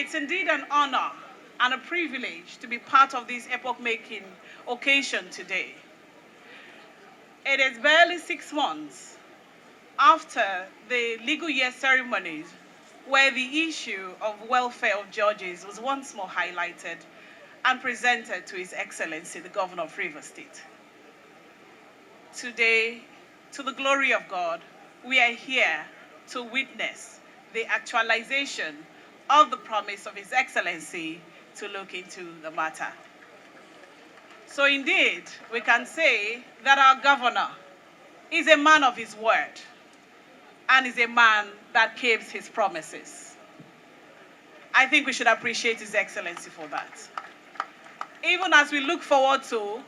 It's indeed an honor and a privilege to be part of this epoch-making occasion today. It is barely 6 months after the legal year ceremonies where the issue of welfare of judges was once more highlighted and presented to His Excellency, the Governor of Rivers State. Today, to the glory of God, we are here to witness the actualization of the promise of His Excellency to look into the matter. So indeed, we can say that our governor is a man of his word and is a man that keeps his promises. I think we should appreciate His Excellency for that. Even as we look forward to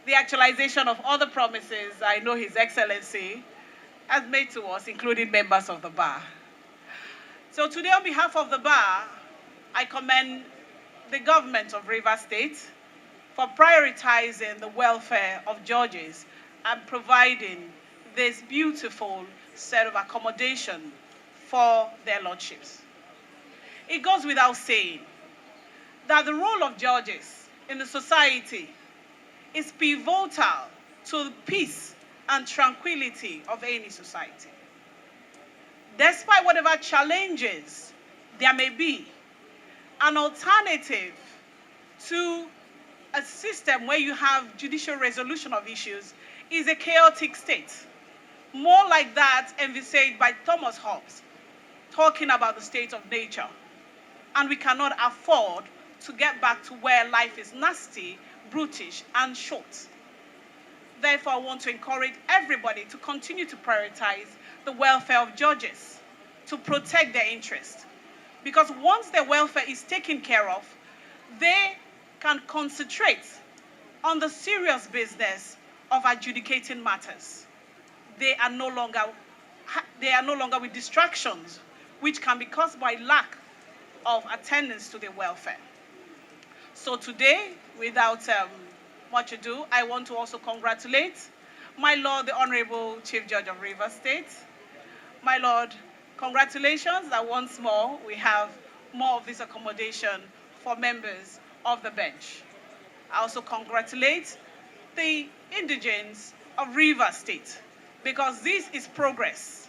the actualization of other promises I know His Excellency has made to us, including members of the bar. So today, on behalf of the bar, I commend the government of Rivers State for prioritizing the welfare of judges and providing this beautiful set of accommodation for their lordships. It goes without saying that the role of judges in the society is pivotal to the peace and tranquility of any society. Despite whatever challenges there may be, an alternative to a system where you have judicial resolution of issues is a chaotic state, more like that envisaged by Thomas Hobbes, talking about the state of nature. And we cannot afford to get back to where life is nasty, brutish, and short. Therefore, I want to encourage everybody to continue to prioritize the welfare of judges, to protect their interests. Because once their welfare is taken care of, they can concentrate on the serious business of adjudicating matters. They are no longer with distractions, which can be caused by lack of attendance to their welfare. So today, without much ado, I want to also congratulate my Lord, the Honorable Chief Judge of Rivers State. My Lord, congratulations that once more we have more of this accommodation for members of the bench. I also congratulate the indigents of Rivers State, because this is progress.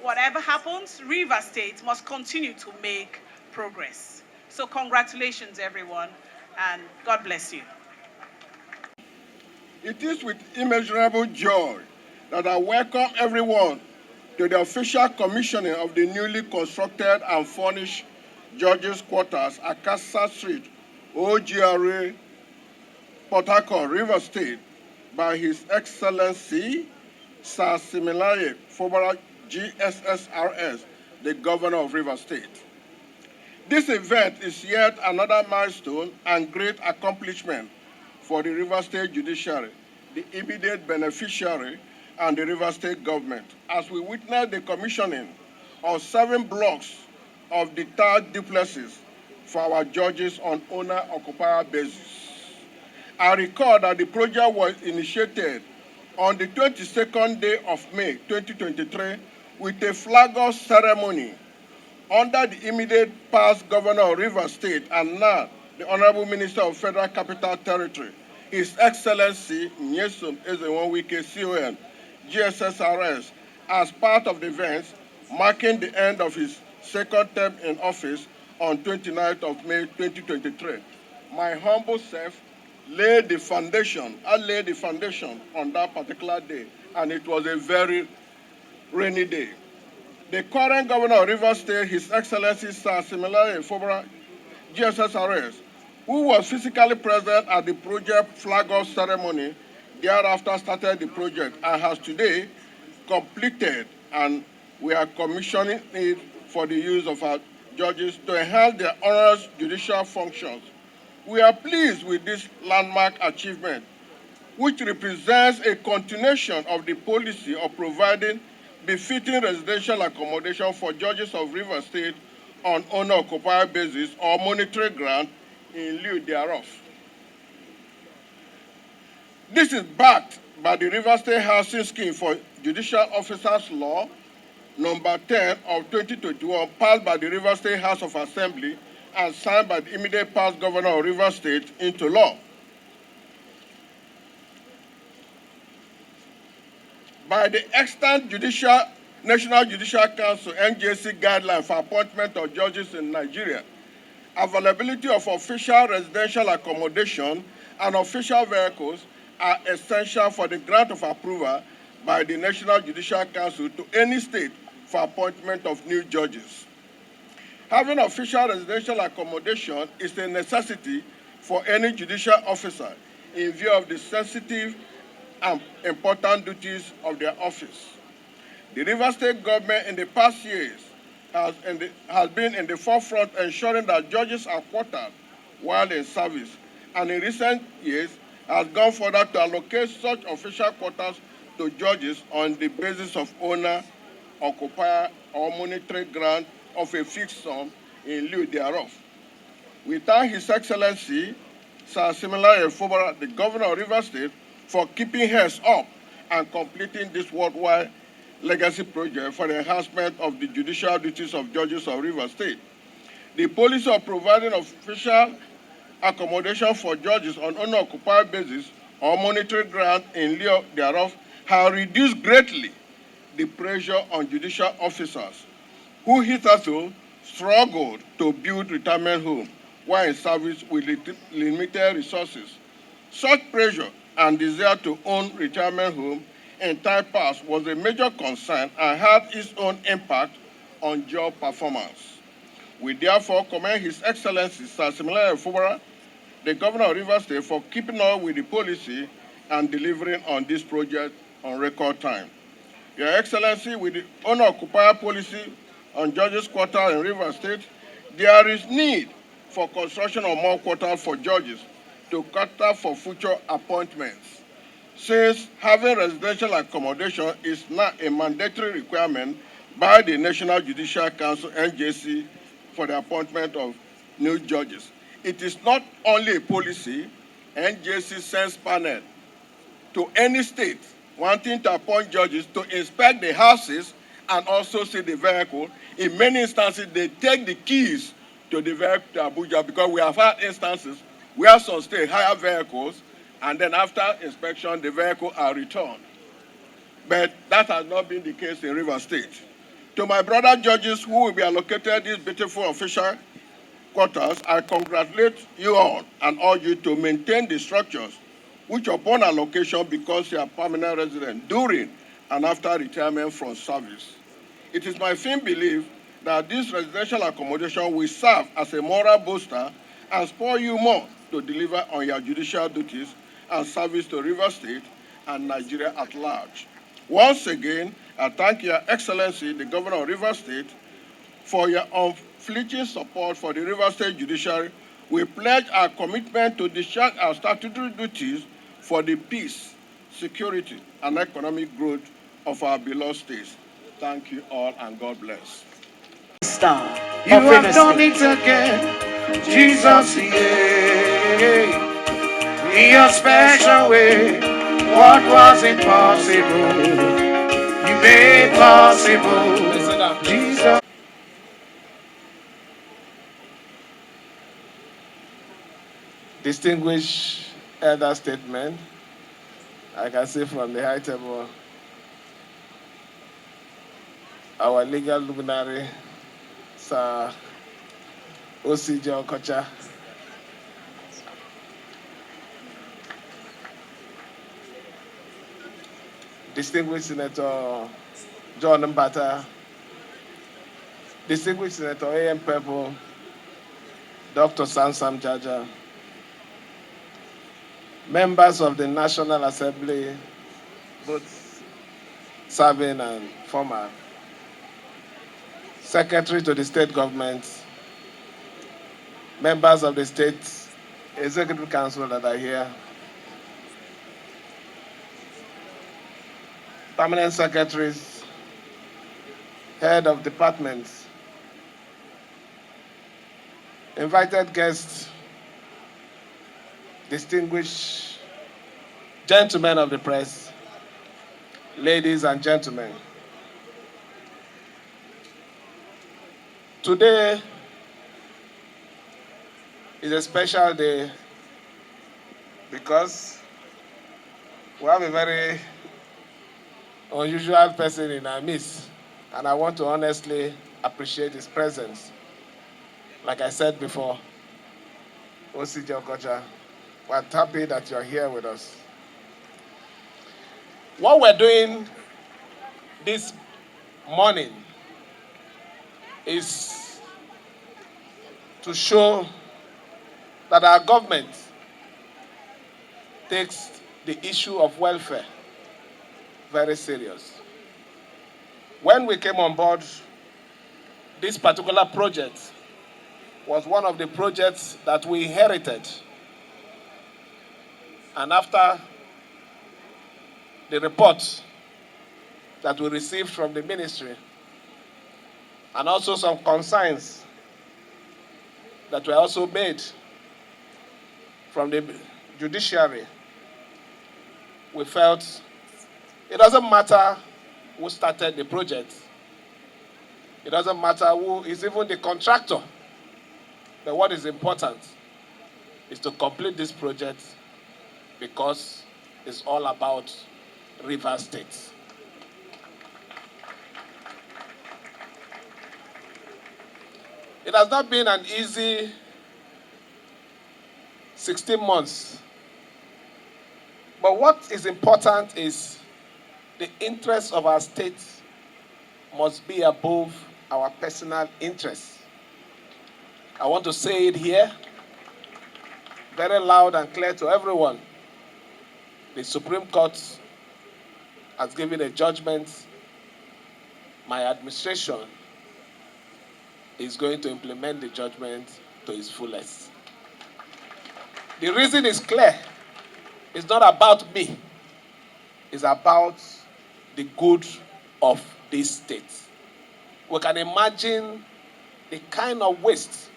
Whatever happens, Rivers State must continue to make progress. So congratulations, everyone, and God bless you. It is with immeasurable joy that I welcome everyone to the official commissioning of the newly constructed and furnished Judges' Quarters at Casa Street, OGRA, Port Harcourt, Rivers State, by His Excellency Sir Siminalayi Fubara, GSSRS, the Governor of Rivers State. This event is yet another milestone and great accomplishment for the Rivers State Judiciary, the immediate beneficiary, and the Rivers State government, as we witness the commissioning of 7 blocks of detached duplexes for our judges on owner-occupier basis. I recall that the project was initiated on the 22nd day of May 2023 with a flag-off ceremony under the immediate past Governor of Rivers State and now the Honorable Minister of Federal Capital Territory, His Excellency Nyesom Ezenwawike CON, GSSRS, as part of the events marking the end of his second term in office on 29th of May 2023. My humble self laid the foundation. I laid the foundation on that particular day, and it was a very rainy day. The current Governor of Rivers State, His Excellency Sir Siminalayi Fubara, GSSRS, who was physically present at the project flag-off ceremony, thereafter started the project and has today completed, and we are commissioning it for the use of our judges to enhance their onerous judicial functions. We are pleased with this landmark achievement, which represents a continuation of the policy of providing befitting residential accommodation for judges of Rivers State on owner-occupier basis or monetary grant in lieu thereof. This is backed by the Rivers State Housing Scheme for Judicial Officers Law, number 10 of 2021, passed by the Rivers State House of Assembly and signed by the immediate past governor of Rivers State into law. By the extant National Judicial Council (NJC) guideline for appointment of judges in Nigeria, availability of official residential accommodation and official vehicles are essential for the grant of approval by the National Judicial Council to any state for appointment of new judges. Having official residential accommodation is a necessity for any judicial officer in view of the sensitive and important duties of their office. The Rivers State government in the past years has been in the forefront ensuring that judges are quartered while in service, and in recent years has gone further to allocate such official quarters to judges on the basis of owner, occupier, or monetary grant of a fixed sum in lieu thereof. We thank His Excellency Sir Siminalayi Fubara, the Governor of Rivers State, for keeping heads up and completing this worldwide legacy project for the enhancement of the judicial duties of judges of Rivers State. The policy of providing official accommodation for judges on owner-occupied basis or monetary grant in lieu thereof has reduced greatly the pressure on judicial officers who hitherto struggled to build retirement homes while in service with limited resources. Such pressure and desire to own retirement home in time past was a major concern and had its own impact on job performance. We therefore commend His Excellency Sir Siminalayi Fubara, the Governor of Rivers State, for keeping up with the policy and delivering on this project on record time. Your Excellency, with the owner-occupier policy on judges' quarters in Rivers State, there is need for construction of more quarters for judges to cater for future appointments, since having residential accommodation is now a mandatory requirement by the National Judicial Council (NJC) for the appointment of new judges. It is not only a policy. NJC sends panel to any state wanting to appoint judges to inspect the houses and also see the vehicle. In many instances, they take the keys to the vehicle to Abuja, because we have had instances where some states hire vehicles and then after inspection, the vehicle are returned. But that has not been the case in Rivers State. To my brother judges who will be allocated these beautiful official quarters, I congratulate you all and urge you to maintain the structures which upon allocation becomes your permanent resident during and after retirement from service. It is my firm belief that this residential accommodation will serve as a moral booster and spur you more to deliver on your judicial duties and service to Rivers State and Nigeria at large. Once again, I thank Your Excellency, the Governor of Rivers State, for your unflinching support for the Rivers State Judiciary. We pledge our commitment to discharge our statutory duties for the peace, security, and economic growth of our beloved states. Thank you all, and God bless. Star you have done it again, Jesus, yeah. In your special way, what was impossible, you made possible, Jesus. Distinguished elder statement, I can say from the high table, our legal luminary, Sir O.C. John Kocha, Distinguished Senator John Mbata, Distinguished Senator A.M. Purple, Dr. Sansam Jaja, members of the National Assembly, both serving and former, Secretary to the State Government, members of the State Executive Council that are here, permanent secretaries, head of departments, invited guests, distinguished gentlemen of the press, ladies and gentlemen. Today is a special day because we have a very unusual person in our midst, and I want to honestly appreciate his presence. Like I said before, Osije Okocha, we're happy that you're here with us. What we're doing this morning is to show that our government takes the issue of welfare very serious. When we came on board, this particular project was one of the projects that we inherited. And after the report that we received from the ministry, and also some concerns that were also made from the judiciary, we felt it doesn't matter who started the project. It doesn't matter who is even the contractor. But what is important is to complete this project because it's all about Rivers State. It has not been an easy 16 months. But what is important is the interests of our state must be above our personal interests. I want to say it here, very loud and clear to everyone. The Supreme Court has given a judgment. My administration is going to implement the judgment to its fullest. The reason is clear. It's not about me. It's about the good of this state. We can imagine the kind of waste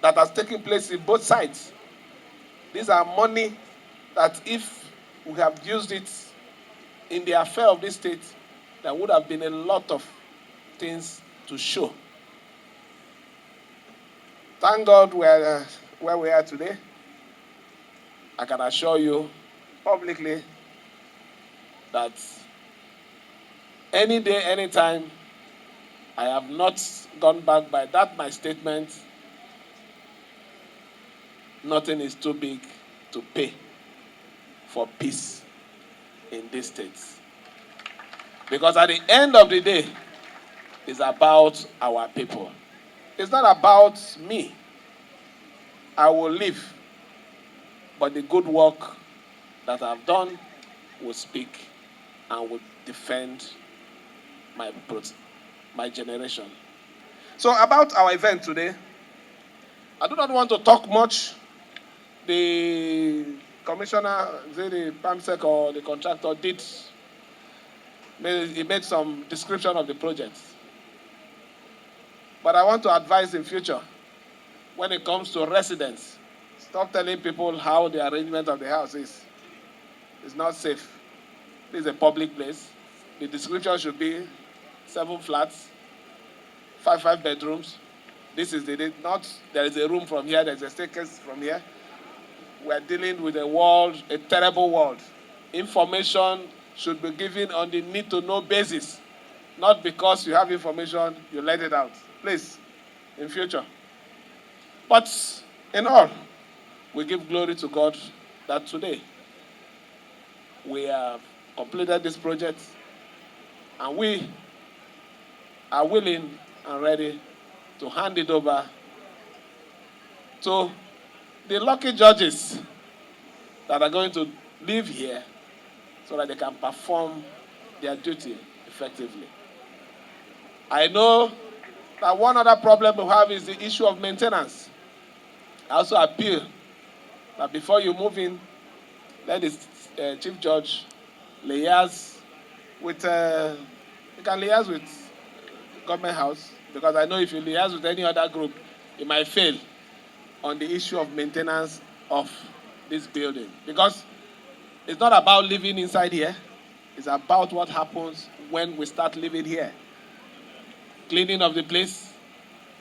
that has taken place in both sides. These are money that if we have used it in the affair of this state, there would have been a lot of things to show. Thank God we're where we are today. I can assure you publicly that any day, anytime, I have not gone back by that my statement. Nothing is too big to pay for peace in these states. Because at the end of the day, it's about our people. It's not about me. I will live, but the good work that I've done will speak and will defend my generation. So about our event today, I do not want to talk much. The commissioner, the PAMSEC or the contractor he made some description of the project. But I want to advise in future, when it comes to residents, stop telling people how the arrangement of the house is. It's not safe. This is a public place. The description should be 7 flats, 5 bedrooms. This is not there is a room from here, there's a staircase from here. We're dealing with a terrible world. Information should be given on the need-to-know basis, not because you have information, you let it out. Please, in future. But in all, we give glory to God that today we have completed this project and we are willing and ready to hand it over to the lucky judges that are going to live here so that they can perform their duty effectively. I know that one other problem we have is the issue of maintenance. I also appeal that before you move in, let the Chief Judge liaise with, you can liaise with Government House, because I know if you liaise with any other group, it might fail on the issue of maintenance of this building. Because it's not about living inside here, it's about what happens when we start living here. cleaning of the place,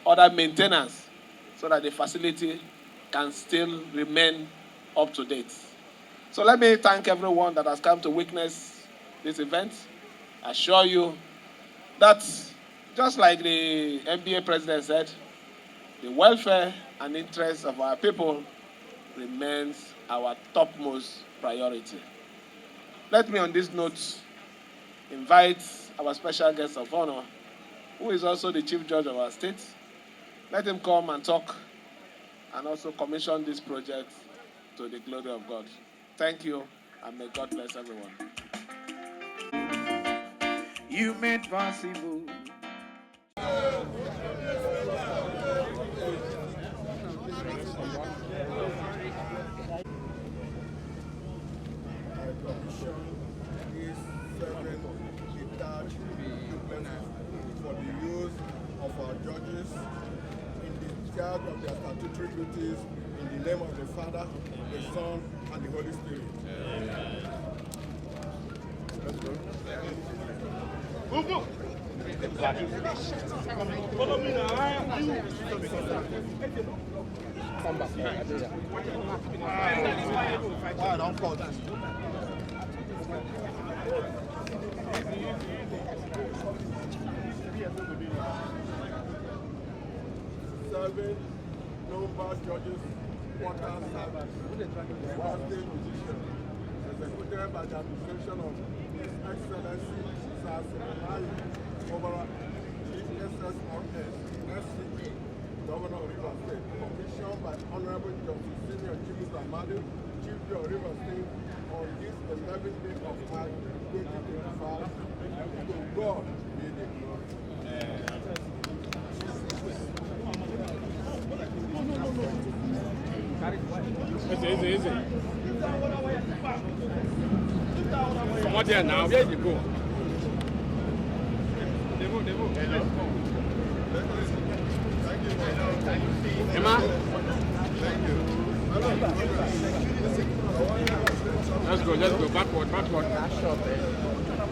other maintenance, so that the facility can still remain up to date. So let me thank everyone that has come to witness this event. I assure you that, just like the NBA president said, the welfare and interests of our people remains our topmost priority. Let me, on this note, invite our special guest of honor, who is also the Chief Judge of our state. Let him come and talk and also commission this project to the glory of God. Thank you, and may God bless everyone. You made possible. For the use of our judges in the charge of their statutory duties, in the name of the Father, the Son, and the Holy Spirit. Let's go. Follow me now. Come back. Don't call that. Serving number judges, quarter service, one state position, executed by the administration of His Excellency Sir Siminalayi Fubara, Chief SSRS, SCP, Governor of Rivers State, commissioned by Honorable Justice Senior Chief Chief of Rivers State, on this 11th day of March 2025. To God be the glory. Easy. Come on there now. Where you go? Demo. Hello. Thank you. Emma? Thank you. Let's go. Backward.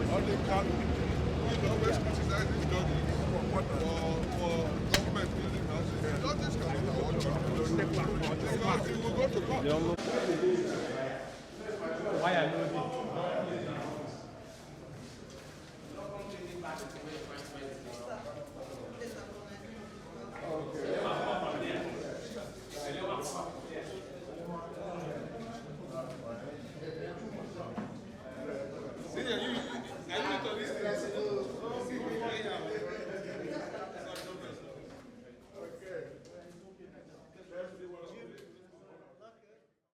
All the can always criticize this judge for government building houses. Judges cannot award judges. Because he will go to court.